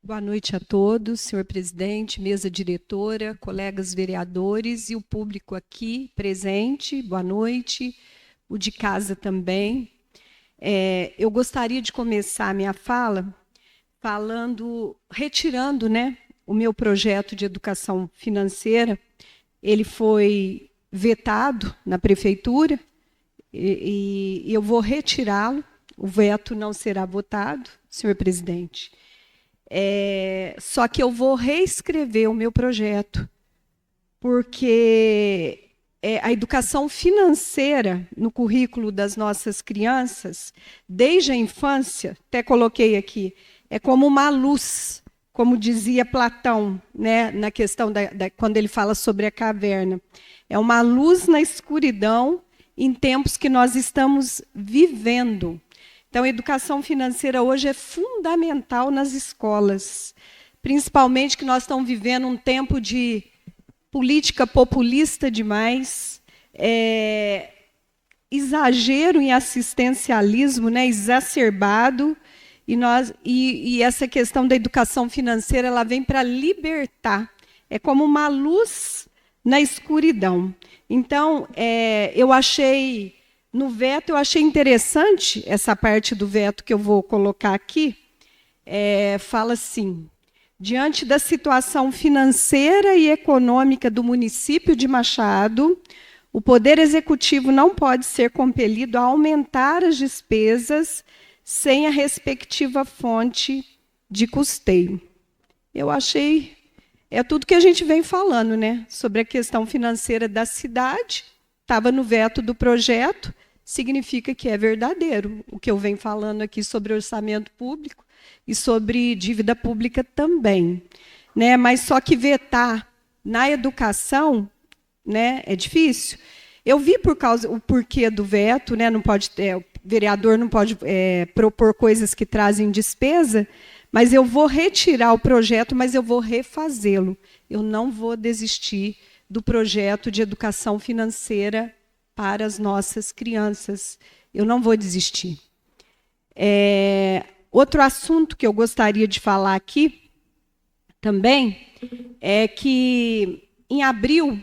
Boa noite a todos, senhor presidente, mesa diretora, colegas vereadores e o público aqui presente. Boa noite, o de casa também. Eu gostaria de começar a minha fala retirando, o meu projeto de educação financeira. Ele foi vetado na prefeitura e eu vou retirá-lo. O veto não será votado, senhor presidente. Só que eu vou reescrever o meu projeto, porque a educação financeira no currículo das nossas crianças, desde a infância, até coloquei aqui, é como uma luz, como dizia Platão, na questão quando ele fala sobre a caverna. É uma luz na escuridão em tempos que nós estamos vivendo. Então, a educação financeira hoje é fundamental nas escolas, principalmente que nós estamos vivendo um tempo de política populista demais, exagero em assistencialismo, exacerbado, e essa questão da educação financeira ela vem para libertar. É como uma luz na escuridão. Então, eu achei... No veto, eu achei interessante essa parte do veto que eu vou colocar aqui. Fala assim: diante da situação financeira e econômica do município de Machado, o Poder Executivo não pode ser compelido a aumentar as despesas sem a respectiva fonte de custeio. Eu achei... É tudo que a gente vem falando, sobre a questão financeira da cidade. Estava no veto do projeto. Significa que é verdadeiro o que eu venho falando aqui sobre orçamento público e sobre dívida pública também. Mas só que vetar na educação é difícil. Eu vi o porquê do veto, não pode o vereador não pode propor coisas que trazem despesa, mas eu vou retirar o projeto, mas eu vou refazê-lo. Eu não vou desistir do projeto de educação financeira para as nossas crianças. Eu não vou desistir. Outro assunto que eu gostaria de falar aqui também é que, em abril,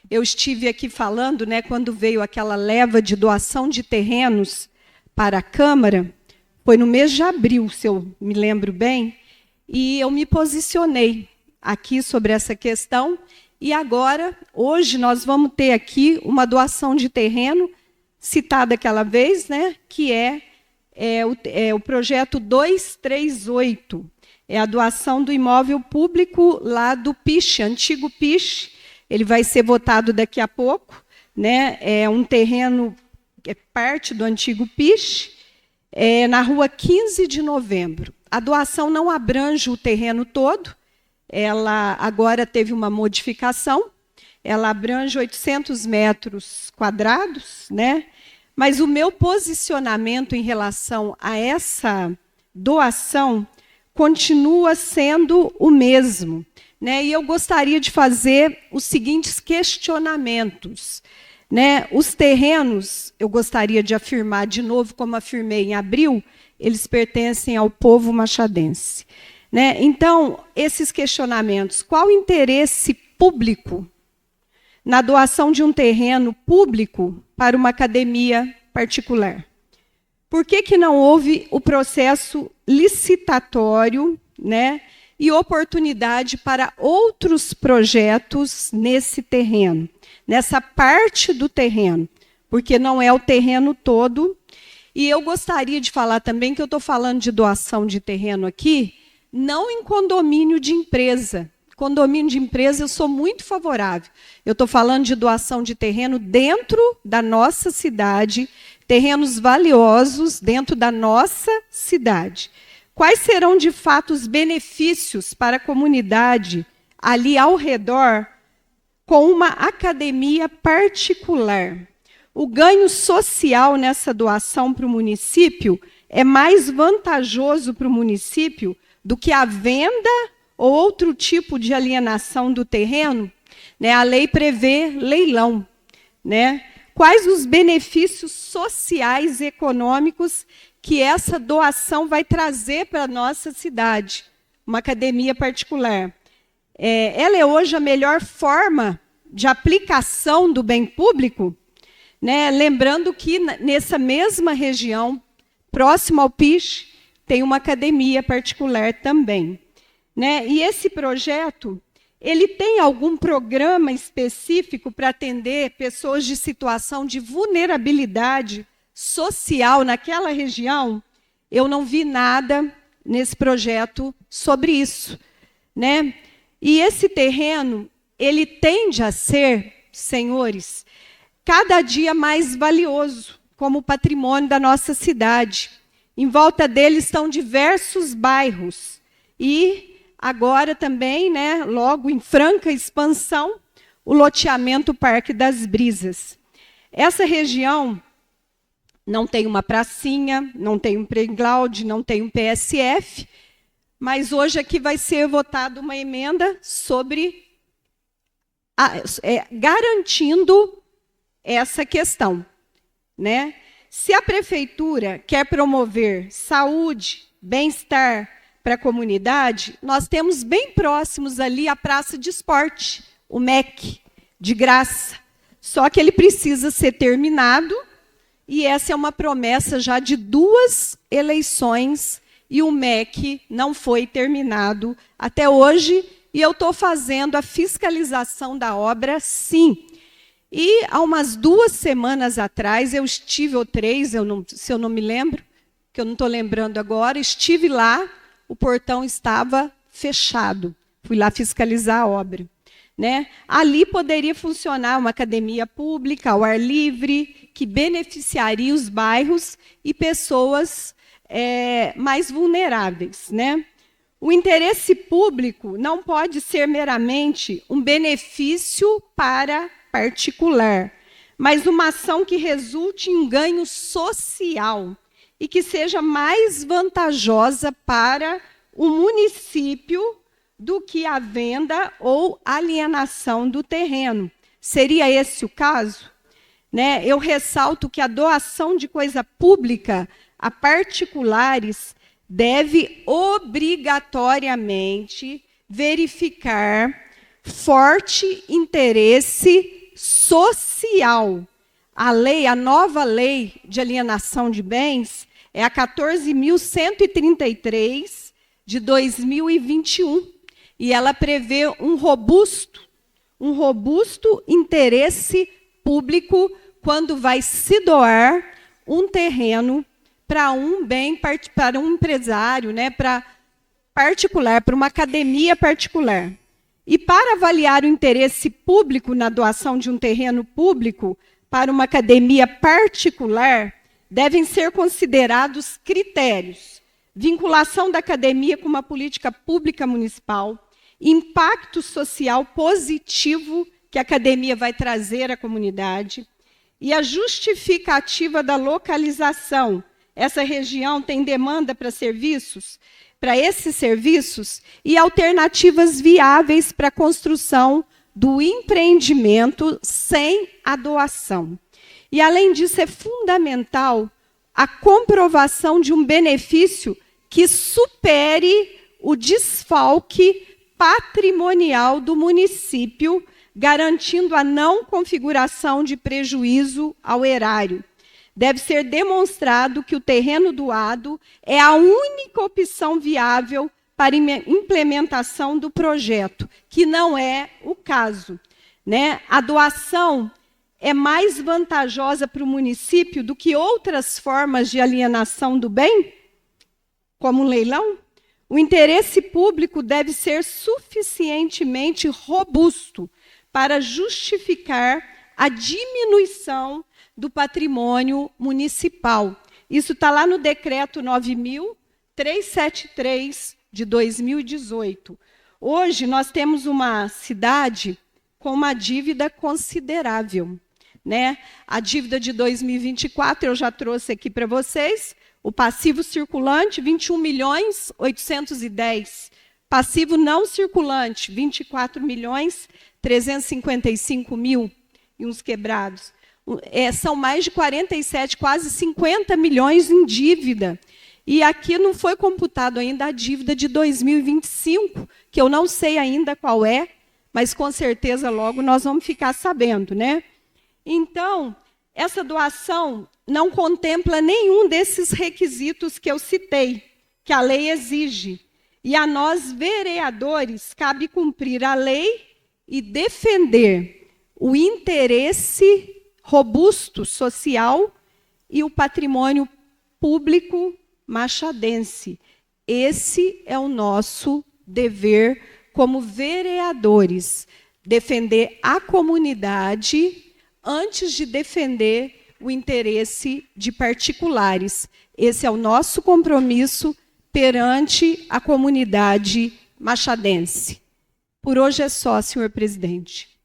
eu estive aqui falando, quando veio aquela leva de doação de terrenos para a Câmara, foi no mês de abril, se eu me lembro bem, e eu me posicionei aqui sobre essa questão. E agora, hoje, nós vamos ter aqui uma doação de terreno, citada aquela vez, que é o projeto 238. É a doação do imóvel público lá do PIX, antigo PIX. Ele vai ser votado daqui a pouco. É um terreno que é parte do antigo PIX, na rua 15 de novembro. A doação não abrange o terreno todo. Ela agora teve uma modificação, ela abrange 800 metros quadrados, mas o meu posicionamento em relação a essa doação continua sendo o mesmo. E eu gostaria de fazer os seguintes questionamentos. Os terrenos, eu gostaria de afirmar de novo, como afirmei em abril, eles pertencem ao povo machadense. Então, esses questionamentos: qual o interesse público na doação de um terreno público para uma academia particular? Por que não houve o processo licitatório e oportunidade para outros projetos nesse terreno, nessa parte do terreno? Porque não é o terreno todo. E eu gostaria de falar também que eu estou falando de doação de terreno aqui, não em condomínio de empresa. Condomínio de empresa eu sou muito favorável. Eu estou falando de doação de terreno dentro da nossa cidade, terrenos valiosos dentro da nossa cidade. Quais serão, de fato, os benefícios para a comunidade ali ao redor com uma academia particular? O ganho social nessa doação para o município é mais vantajoso para o município do que a venda ou outro tipo de alienação do terreno? A lei prevê leilão. Quais os benefícios sociais e econômicos que essa doação vai trazer para a nossa cidade? uma academia particular. Ela é hoje a melhor forma de aplicação do bem público, né? Lembrando que nessa mesma região, próximo ao PIX, tem uma academia particular também, né? E esse projeto, ele tem algum programa específico para atender pessoas de situação de vulnerabilidade social naquela região? Eu não vi nada nesse projeto sobre isso, né? E esse terreno, ele tende a ser, senhores, cada dia mais valioso como patrimônio da nossa cidade. Em volta dele estão diversos bairros. E agora também, né, logo em franca expansão, o loteamento Parque das Brisas. Essa região não tem uma pracinha, não tem um playground, não tem um PSF, mas hoje aqui vai ser votada uma emenda sobre garantindo essa questão, né? Se a prefeitura quer promover saúde, bem-estar para a comunidade, nós temos bem próximos ali a praça de esporte, o MEC, de graça. Só que ele precisa ser terminado, e essa é uma promessa já de 2 eleições, e o MEC não foi terminado até hoje, e eu estou fazendo a fiscalização da obra, sim. E há umas 2 semanas atrás, eu estive, ou 3, se eu não me lembro, que eu não estou lembrando agora, estive lá, o portão estava fechado. Fui lá fiscalizar a obra, né? Ali poderia funcionar uma academia pública, ao ar livre, que beneficiaria os bairros e pessoas mais vulneráveis, né? O interesse público não pode ser meramente um benefício para particular, mas uma ação que resulte em ganho social e que seja mais vantajosa para o município do que a venda ou alienação do terreno. Seria esse o caso? Né? Eu ressalto que a doação de coisa pública a particulares deve obrigatoriamente verificar forte interesse social. A nova lei de alienação de bens é a 14.133 de 2021, e ela prevê um robusto interesse público quando vai se doar um terreno para um bem, para um empresário, né, para particular, para uma academia particular. E para avaliar o interesse público na doação de um terreno público para uma academia particular, devem ser considerados critérios: vinculação da academia com uma política pública municipal, impacto social positivo que a academia vai trazer à comunidade, e a justificativa da localização. Essa região tem demanda para esses serviços, e alternativas viáveis para a construção do empreendimento sem a doação. E, além disso, é fundamental a comprovação de um benefício que supere o desfalque patrimonial do município, garantindo a não configuração de prejuízo ao erário. Deve ser demonstrado que o terreno doado é a única opção viável para implementação do projeto, que não é o caso, né? A doação é mais vantajosa para o município do que outras formas de alienação do bem, como um leilão? O interesse público deve ser suficientemente robusto para justificar a diminuição do patrimônio municipal. Isso está lá no decreto 9.373 de 2018. Hoje nós temos uma cidade com uma dívida considerável, né? A dívida de 2024 eu já trouxe aqui para vocês. O passivo circulante 21.810. Passivo não circulante 24.355.000 e uns quebrados. São mais de 47, quase 50 milhões em dívida. E aqui não foi computado ainda a dívida de 2025, que eu não sei ainda qual é, mas com certeza logo nós vamos ficar sabendo, né? Então, essa doação não contempla nenhum desses requisitos que eu citei, que a lei exige. E a nós, vereadores, cabe cumprir a lei e defender o interesse robusto social e o patrimônio público machadense. Esse é o nosso dever como vereadores, defender a comunidade antes de defender o interesse de particulares. Esse é o nosso compromisso perante a comunidade machadense. Por hoje é só, senhor presidente.